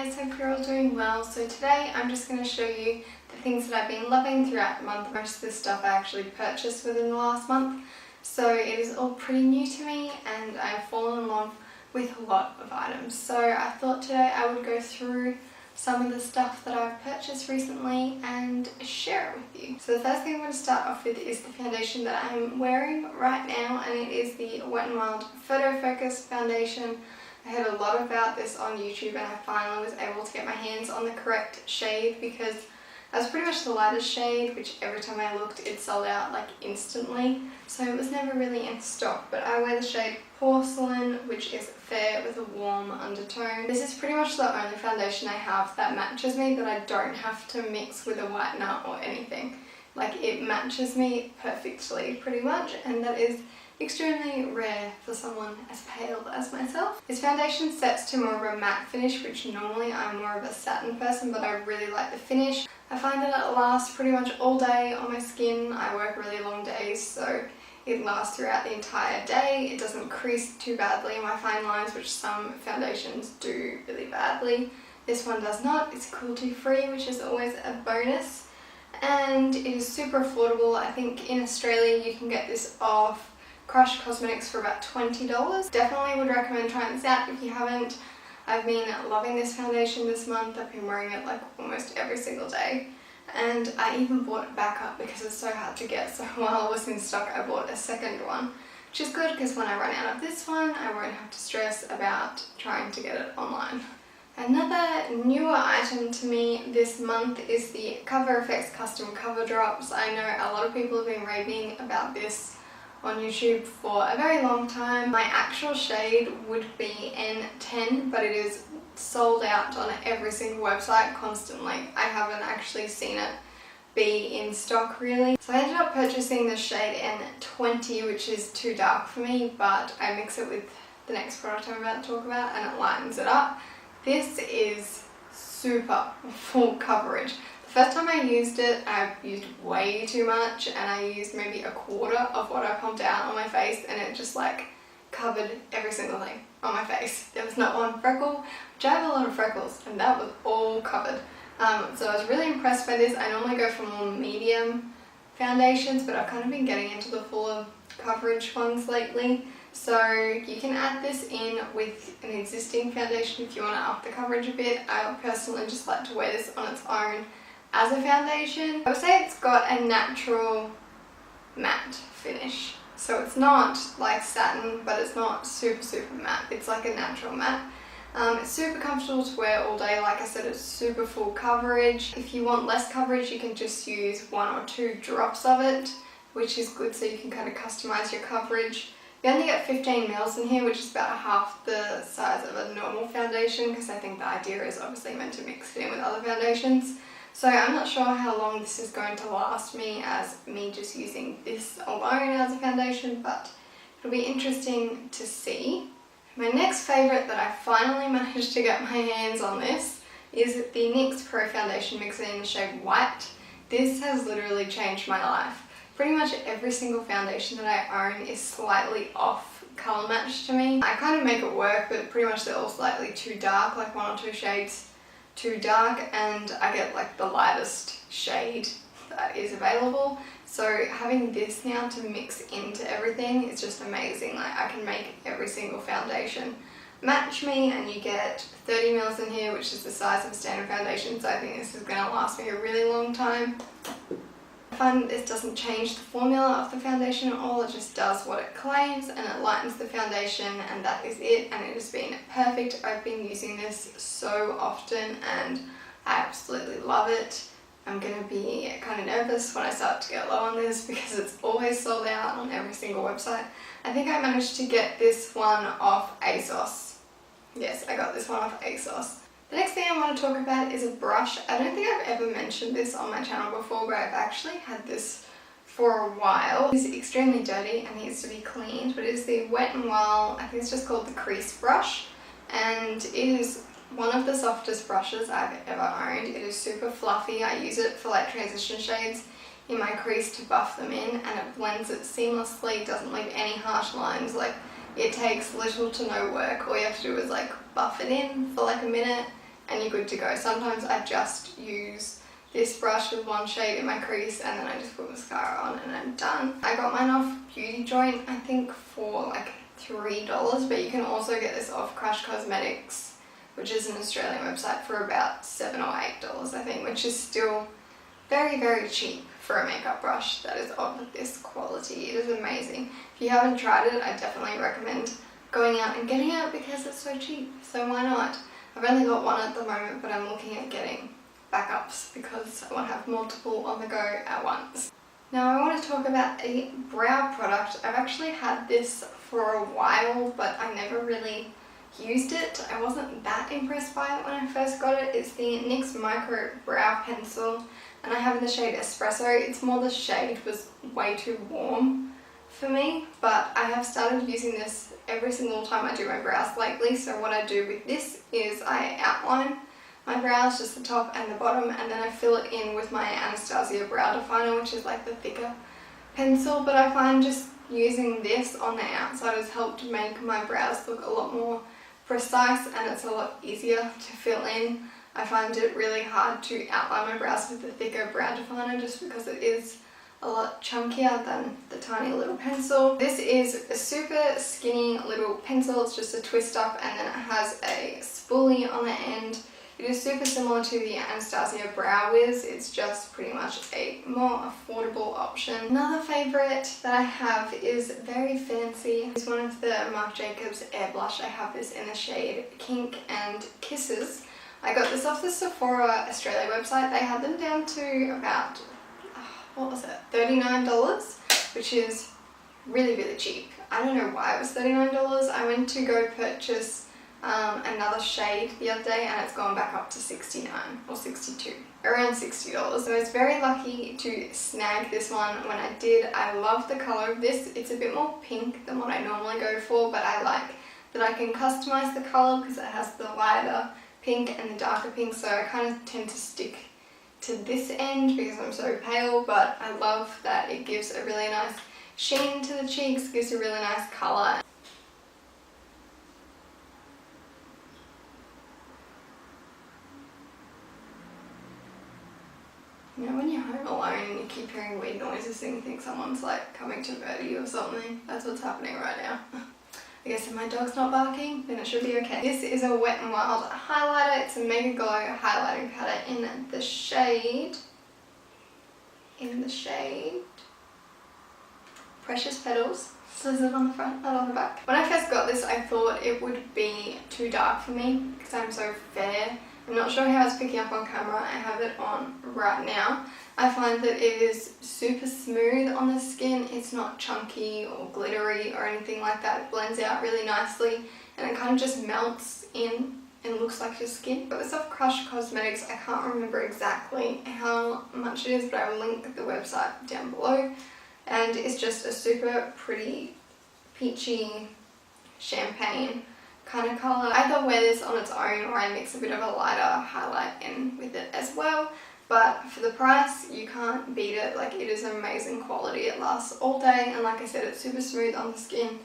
guys, hope you're all doing well. So today I'm just going to show you the things that I've been loving throughout the month. Most of this stuff I actually purchased within the last month, so it is all pretty new to me and I've fallen in love with a lot of items. So I thought today I would go through some of the stuff that I've purchased recently and share it with you. So the first thing I'm going to start off with is the foundation that I'm wearing right now, and it is the Wet n Wild Photo Focus foundation. I heard a lot about this on YouTube and I finally was able to get my hands on the correct shade because that was pretty much the lightest shade, which every time I looked it sold out like instantly, so it was never really in stock. But I wear the shade Porcelain, which is fair with a warm undertone. This is pretty much the only foundation I have that matches me, that I don't have to mix with a whitener or anything. Like, it matches me perfectly pretty much, and that is extremely rare for someone as pale as myself. This foundation sets to more of a matte finish, which normally I'm more of a satin person, but I really like the finish. I find that it lasts pretty much all day on my skin. I work really long days, so it lasts throughout the entire day. It doesn't crease too badly in my fine lines, which some foundations do really badly. This one does not. It's cruelty free, which is always a bonus. And it is super affordable. I think in Australia you can get this off Crush Cosmetics for about $20. Definitely would recommend trying this out if you haven't. I've been loving this foundation this month. I've been wearing it like almost every single day. And I even bought it back up because it's so hard to get. So while it was in stock, I bought a second one, which is good because when I run out of this one, I won't have to stress about trying to get it online. Another newer item to me this month is the Cover FX Custom Cover Drops. I know a lot of people have been raving about this on YouTube for a very long time. My actual shade would be N10, but it is sold out on every single website constantly. I haven't actually seen it be in stock really. So I ended up purchasing the shade N20, which is too dark for me, but I mix it with the next product I'm about to talk about and it lightens it up. This is super full coverage. The first time I used it, I used way too much, and I used maybe a quarter of what I pumped out on my face, and it just like covered every single thing on my face. There was not one freckle, which I have a lot of freckles, and that was all covered. So I was really impressed by this. I normally go for more medium foundations, but I've kind of been getting into the fuller coverage ones lately. So you can add this in with an existing foundation if you want to up the coverage a bit. I personally just like to wear this on its own as a foundation. I would say it's got a natural matte finish. So it's not like satin, but it's not super matte. It's like a natural matte. It's super comfortable to wear all day. Like I said, it's super full coverage. If you want less coverage, you can just use 1 or 2 drops of it, which is good, so you can kind of customize your coverage. You only get 15 mils in here, which is about half the size of a normal foundation, because I think the idea is obviously meant to mix it in with other foundations. So I'm not sure how long this is going to last me as me just using this alone as a foundation, but it'll be interesting to see. My next favourite that I finally managed to get my hands on this is the NYX Pro Foundation Mixer in the shade White. This has literally changed my life. Pretty much every single foundation that I own is slightly off colour match to me. I kind of make it work, but pretty much they're all slightly too dark, like 1 or 2 shades too dark, and I get like the lightest shade that is available. So having this now to mix into everything is just amazing. Like, I can make every single foundation match me, and you get 30 mils in here, which is the size of a standard foundation, so I think this is going to last me a really long time. I find that this doesn't change the formula of the foundation at all. It just does what it claims and it lightens the foundation, and that is it, and it has been perfect. I've been using this so often and I absolutely love it. I'm going to be kind of nervous when I start to get low on this because it's always sold out on every single website. I think I managed to get this one off ASOS. Yes, I got this one off ASOS. The next thing I want to talk about is a brush. I don't think I've ever mentioned this on my channel before, but I've actually had this for a while. It's extremely dirty and needs to be cleaned, but it is the Wet n Wild, I think it's just called the Crease brush, and it is one of the softest brushes I've ever owned. It is super fluffy. I use it for like transition shades in my crease to buff them in, and it blends it seamlessly, doesn't leave any harsh lines. Like, it takes little to no work. All you have to do is like buff it in for like a minute and you're good to go. Sometimes I just use this brush with one shade in my crease and then I just put mascara on and I'm done. I got mine off Beauty Joint, I think for like $3, but you can also get this off Crush Cosmetics, which is an Australian website, for about $7 or $8 I think, which is still very, very cheap for a makeup brush that is of this quality. It is amazing. If you haven't tried it, I definitely recommend going out and getting it because it's so cheap, so why not? I've only got one at the moment, but I'm looking at getting backups because I want to have multiple on the go at once. Now I want to talk about a brow product. I've actually had this for a while, but I never really used it. I wasn't that impressed by it when I first got it. It's the NYX Micro Brow Pencil, and I have in the shade Espresso. It's more the shade was way too warm for me, but I have started using this every single time I do my brows lately. So what I do with this is I outline my brows, just the top and the bottom, and then I fill it in with my Anastasia brow definer, which is like the thicker pencil. But I find just using this on the outside has helped make my brows look a lot more precise, and it's a lot easier to fill in. I find it really hard to outline my brows with the thicker brow definer just because it is a lot chunkier than the tiny little pencil. This is a super skinny little pencil. It's just a twist up and then it has a spoolie on the end. It is super similar to the Anastasia Brow Wiz. It's just pretty much a more affordable option. Another favourite that I have is very fancy. It's one of the Marc Jacobs Air Blush. I have this in the shade Kink and Kisses. I got this off the Sephora Australia website. They had them down to about, what was it, $39, which is really, really cheap. I don't know why it was $39. I went to go purchase another shade the other day and it's gone back up to $69 or $62, around $60. So I was very lucky to snag this one when I did. I love the colour of this. It's a bit more pink than what I normally go for, but I like that I can customise the colour because it has the lighter pink and the darker pink, so I kind of tend to stick to this end because I'm so pale, but I love that it gives a really nice sheen to the cheeks, gives a really nice colour. You know, when you're home alone and you keep hearing weird noises and you think someone's like coming to murder you or something, that's what's happening right now. I guess if my dog's not barking, then it should be okay. This is a Wet n Wild highlighter. It's a Mega Glow highlighting powder in the shade Precious Petals. Says it on the front, not on the back. When I first got this, I thought it would be too dark for me because I'm so fair. I'm not sure how it's picking up on camera. I have it on right now. I find that it is super smooth on the skin. It's not chunky or glittery or anything like that. It blends out really nicely and it kind of just melts in and looks like your skin. But this off Crush Cosmetics, I can't remember exactly how much it is, but I will link the website down below. And it's just a super pretty peachy champagne kind of colour. I either wear this on its own or I mix a bit of a lighter highlight in with it as well. But for the price, you can't beat it. Like, it is amazing quality. It lasts all day, and like I said, it's super smooth on the skin.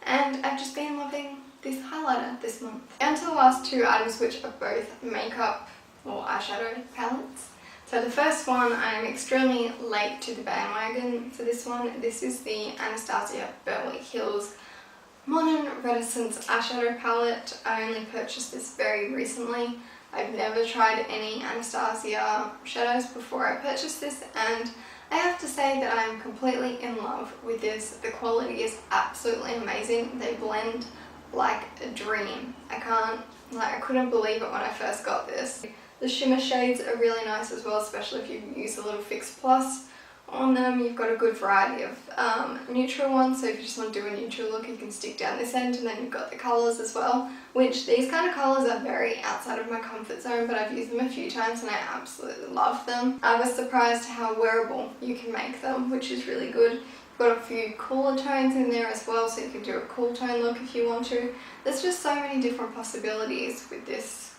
And I've just been loving this highlighter this month. Down to the last two items, which are both makeup or eyeshadow palettes. So the first one, I'm extremely late to the bandwagon for this one. This is the Anastasia Beverly Hills Modern Reticence eyeshadow palette. I only purchased this very recently. I've never tried any Anastasia shadows before I purchased this, and I have to say that I'm completely in love with this. The quality is absolutely amazing. They blend like a dream. I couldn't believe it when I first got this. The shimmer shades are really nice as well, especially if you use a little Fix Plus on them. You've got a good variety of neutral ones, so if you just want to do a neutral look, you can stick down this end, and then you've got the colours as well, which these kind of colours are very outside of my comfort zone, but I've used them a few times and I absolutely love them. I was surprised how wearable you can make them, which is really good. You've got a few cooler tones in there as well, so you can do a cool tone look if you want to. There's just so many different possibilities with this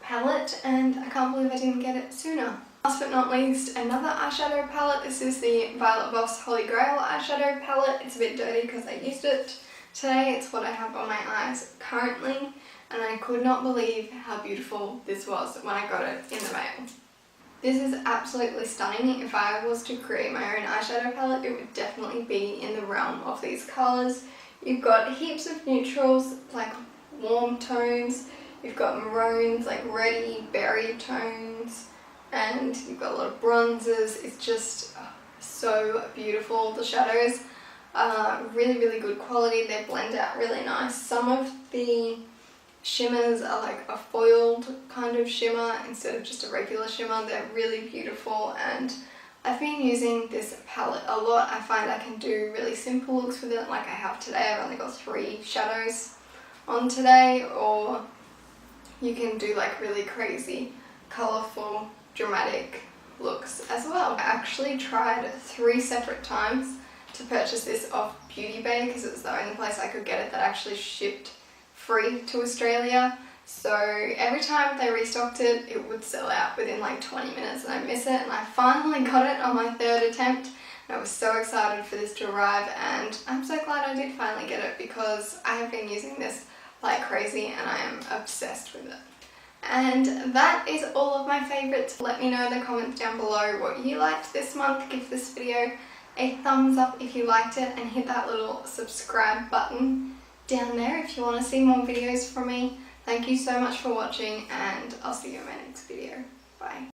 palette, and I can't believe I didn't get it sooner. Last but not least, another eyeshadow palette. This is the Voss Holy Grail eyeshadow palette. It's a bit dirty because I used it today. It's what I have on my eyes currently. and I could not believe how beautiful this was when I got it in the mail. This is absolutely stunning. If I was to create my own eyeshadow palette, it would definitely be in the realm of these colours. You've got heaps of neutrals, like warm tones. You've got maroons, like reddy, berry tones. And you've got a lot of bronzes. It's just so beautiful. The shadows are really, really good quality. They blend out really nice. Some of the shimmers are like a foiled kind of shimmer instead of just a regular shimmer. They're really beautiful, and I've been using this palette a lot. I find I can do really simple looks with it, like I have today. I've only got 3 shadows on today, or you can do like really crazy, colourful, dramatic looks as well. I actually tried 3 separate times to purchase this off Beauty Bay because it was the only place I could get it that actually shipped free to Australia. So every time they restocked it, it would sell out within like 20 minutes and I'd miss it, and I finally got it on my 3rd attempt. And I was so excited for this to arrive, and I'm so glad I did finally get it because I have been using this like crazy and I am obsessed with it. And that is all of my favourites. Let me know in the comments down below what you liked this month. Give this video a thumbs up if you liked it, and hit that little subscribe button down there if you want to see more videos from me. Thank you so much for watching, and I'll see you in my next video. Bye.